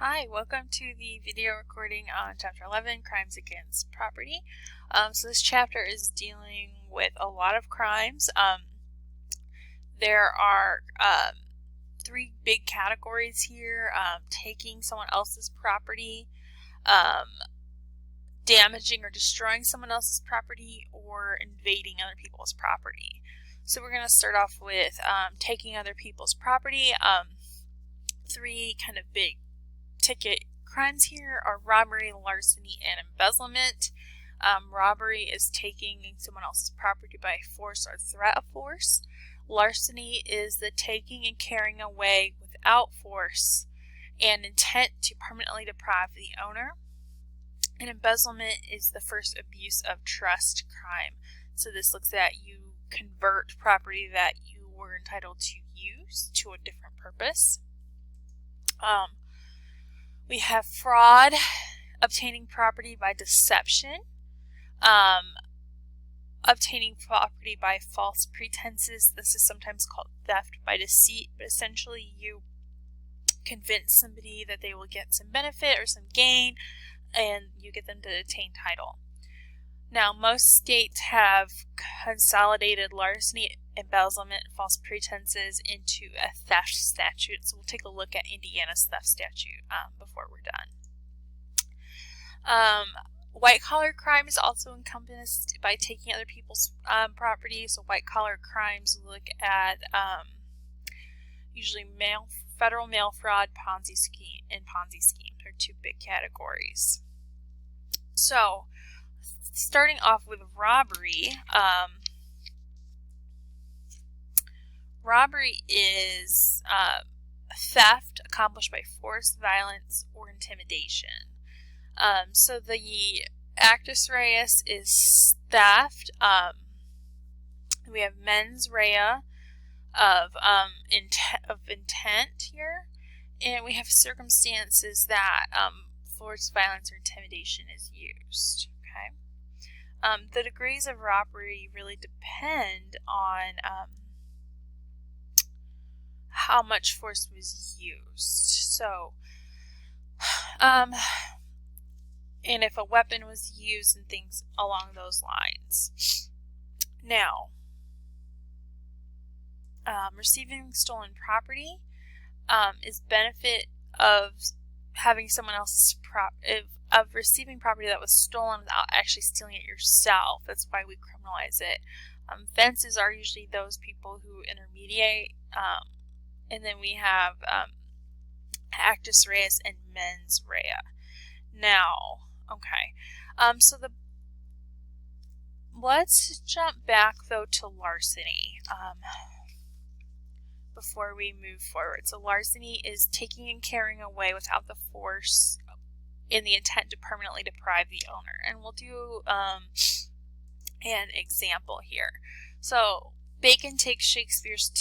Hi, welcome to the video recording on Chapter 11, Crimes Against Property. So this chapter is dealing with a lot of crimes. There are three big categories here: taking someone else's property, damaging or destroying someone else's property, or invading other people's property. So we're going to start off with taking other people's property. Three kind of big ticket crimes here are robbery, larceny, and embezzlement. Robbery is taking someone else's property by force or threat of force. Larceny is the taking and carrying away without force and intent to permanently deprive the owner. And embezzlement is the first abuse of trust crime. So this looks at you convert property that you were entitled to use to a different purpose. We have fraud, obtaining property by deception, obtaining property by false pretenses. This is sometimes called theft by deceit, but essentially you convince somebody that they will get some benefit or some gain, and you get them to attain title. Now, most states have consolidated larceny, embezzlement, and false pretenses into a theft statute. So we'll take a look at Indiana's theft statute before we're done. White-collar crime is also encompassed by taking other people's property. So white-collar crimes look at usually federal mail fraud, Ponzi scheme, and Ponzi schemes are two big categories. So starting off with robbery, robbery is theft accomplished by force, violence, or intimidation. So the actus reus is theft. We have mens rea of intent here, and we have circumstances that force, violence, or intimidation is used. Okay. The degrees of robbery really depend on how much force was used. So, and if a weapon was used and things along those lines. Now, receiving stolen property is benefit of having someone else's of receiving property that was stolen without actually stealing it yourself. That's why we criminalize it. Fences are usually those people who intermediate, and then we have actus reus and mens rea. Now, okay, so let's jump back though to larceny before we move forward. So larceny is taking and carrying away without the force in the intent to permanently deprive the owner. And we'll do an example here. So Bacon takes Shakespeare's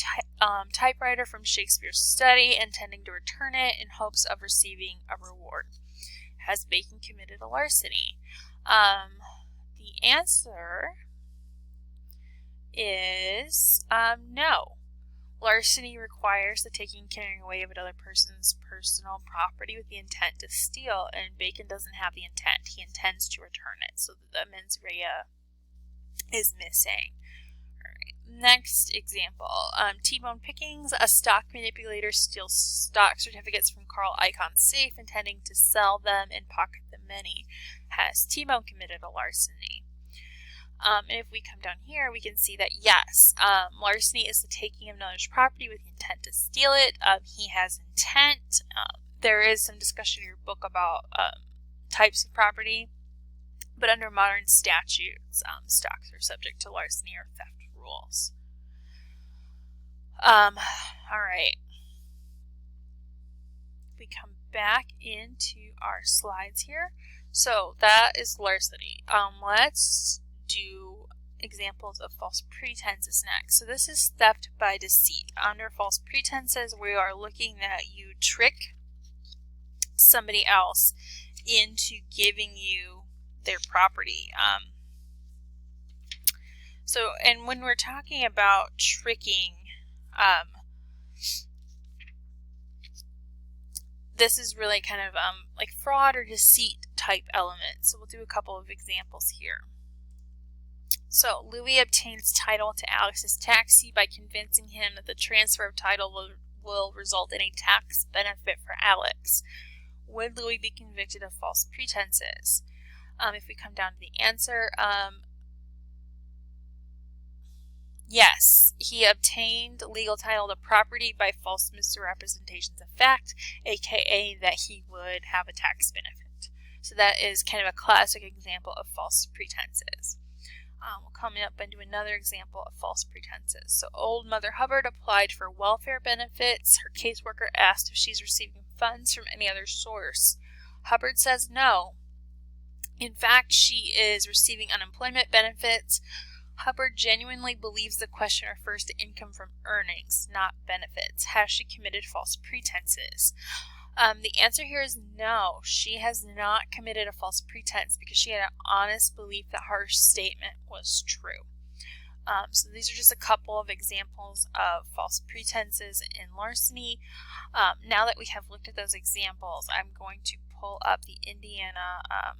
typewriter from Shakespeare's study, intending to return it in hopes of receiving a reward. Has Bacon committed a larceny? The answer is no. Larceny requires the taking and carrying away of another person's personal property with the intent to steal, and Bacon doesn't have the intent. He intends to return it, so the mens rea is missing. Alright, next example. T-Bone Pickings, a stock manipulator, steals stock certificates from Carl Icahn's safe, intending to sell them and pocket the money. Has T-Bone committed a larceny? And if we come down here, we can see that yes, larceny is the taking of another's property with the intent to steal it. He has intent. There is some discussion in your book about types of property, but under modern statutes, stocks are subject to larceny or theft rules. All right. We come back into our slides here. So that is larceny. Let's do examples of false pretenses next. So this is theft by deceit. Under false pretenses, we are looking at you trick somebody else into giving you their property. And when we're talking about tricking, this is really kind of like fraud or deceit type elements. So we'll do a couple of examples here. So Louis obtains title to Alex's taxi by convincing him that the transfer of title will result in a tax benefit for Alex. Would Louis be convicted of false pretenses? If we come down to the answer, yes, he obtained legal title to property by false misrepresentations of fact, aka that he would have a tax benefit. So that is kind of a classic example of false pretenses. We'll come up and do another example of false pretenses. So old Mother Hubbard applied for welfare benefits. Her caseworker asked if she's receiving funds from any other source. Hubbard says no. In fact, she is receiving unemployment benefits. Hubbard genuinely believes the question refers to income from earnings, not benefits. Has she committed false pretenses? The answer here is no. She has not committed a false pretense because she had an honest belief that her statement was true. So these are just a couple of examples of false pretenses in larceny. Now that we have looked at those examples, I'm going to pull up the Indiana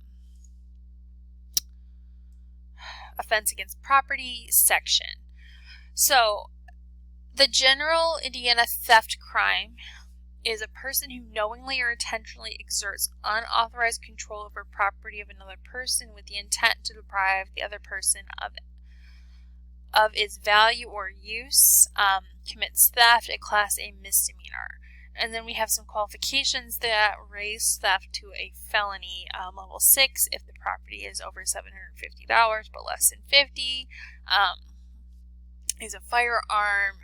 offense against property section. So the general Indiana theft crime is a person who knowingly or intentionally exerts unauthorized control over property of another person with the intent to deprive the other person of its value or use, commits theft, a Class A misdemeanor. And then we have some qualifications that raise theft to a felony level 6 if the property is over $750 but less than $50. Is a firearm.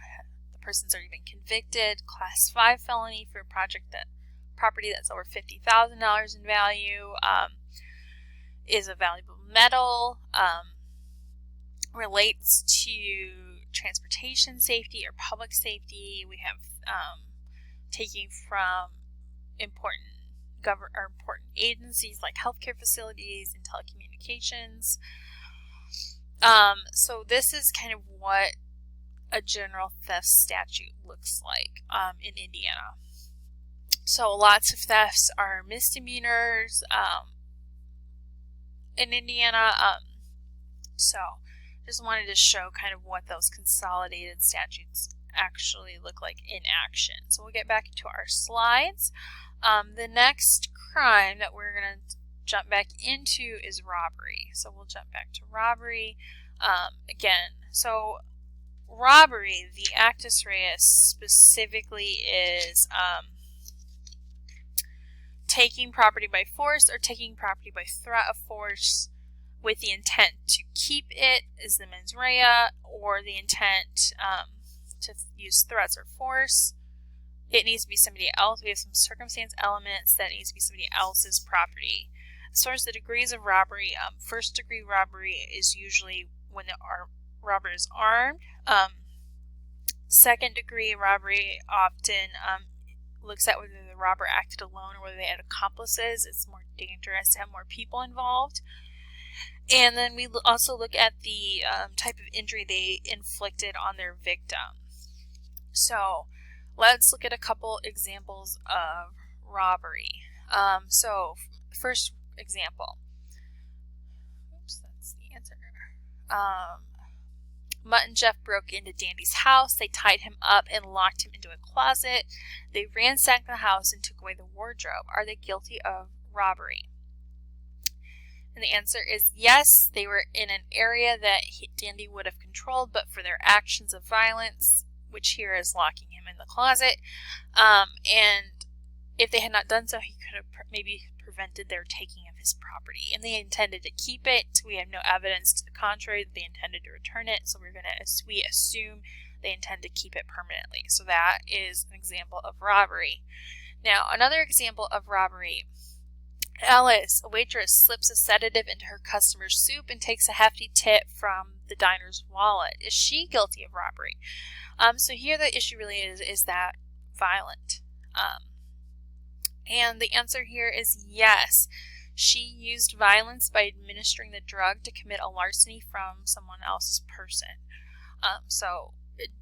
The person's already been convicted. Class 5 felony for property that's over $50,000 in value. Is a valuable metal. Relates to transportation safety or public safety. We have taking from important agencies like healthcare facilities and telecommunications. So this is kind of what a general theft statute looks like in Indiana. So lots of thefts are misdemeanors in Indiana. So just wanted to show kind of what those consolidated statutes actually look like in action. So we'll get back to our slides. The next crime that we're going to jump back into is robbery. So we'll jump back to robbery again. So robbery, the actus reus specifically is taking property by force or taking property by threat of force with the intent to keep it is the mens rea, or the intent to use threats or force. It needs to be somebody else. We have some circumstance elements that needs to be somebody else's property. As far as the degrees of robbery, first degree robbery is usually when the robber is armed. Second degree robbery often looks at whether the robber acted alone or whether they had accomplices. It's more dangerous to have more people involved. And then we also look at the type of injury they inflicted on their victim. So let's look at a couple examples of robbery. So first example. Oops, that's the answer. Mutt and Jeff broke into Dandy's house. They tied him up and locked him into a closet. They ransacked the house and took away the wardrobe. Are they guilty of robbery? And the answer is yes. They were in an area that Dandy would have controlled, but for their actions of violence, which here is locking him in the closet, and if they had not done so, he could have maybe prevented their taking of his property. And they intended to keep it. We have no evidence to the contrary that they intended to return it, so we assume they intend to keep it permanently. So that is an example of robbery. Now, another example of robbery. Alice, a waitress, slips a sedative into her customer's soup and takes a hefty tip from the diner's wallet. Is she guilty of robbery? So here the issue really is that violent? And the answer here is yes. She used violence by administering the drug to commit a larceny from someone else's person.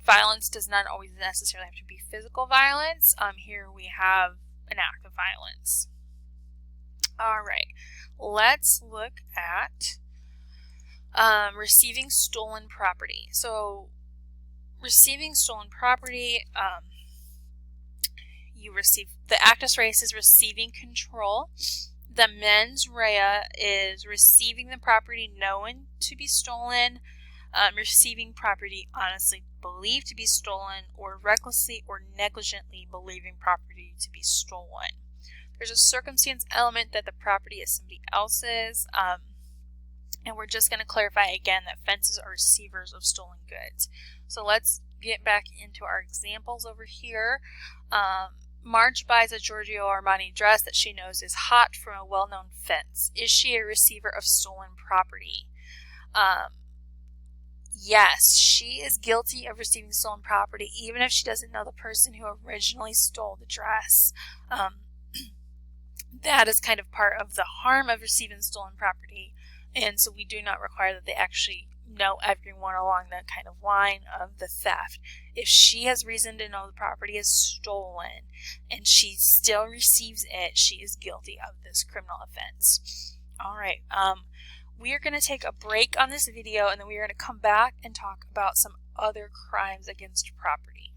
Violence does not always necessarily have to be physical violence. Here we have an act of violence. All right, let's look at receiving stolen property. So receiving stolen property, the actus reus is receiving control. The mens rea is receiving the property known to be stolen, receiving property honestly believed to be stolen, or recklessly or negligently believing property to be stolen. There's a circumstance element that the property is somebody else's, and we're just going to clarify again that fences are receivers of stolen goods. So let's get back into our examples over here. Marge buys a Giorgio Armani dress that she knows is hot from a well-known fence. Is she a receiver of stolen property? Yes, she is guilty of receiving stolen property, even if she doesn't know the person who originally stole the dress. That is kind of part of the harm of receiving stolen property, and so we do not require that they actually know everyone along that kind of line of the theft. If she has reason to know the property is stolen and she still receives it, she is guilty of this criminal offense. All right, we are going to take a break on this video, and then we are going to come back and talk about some other crimes against property.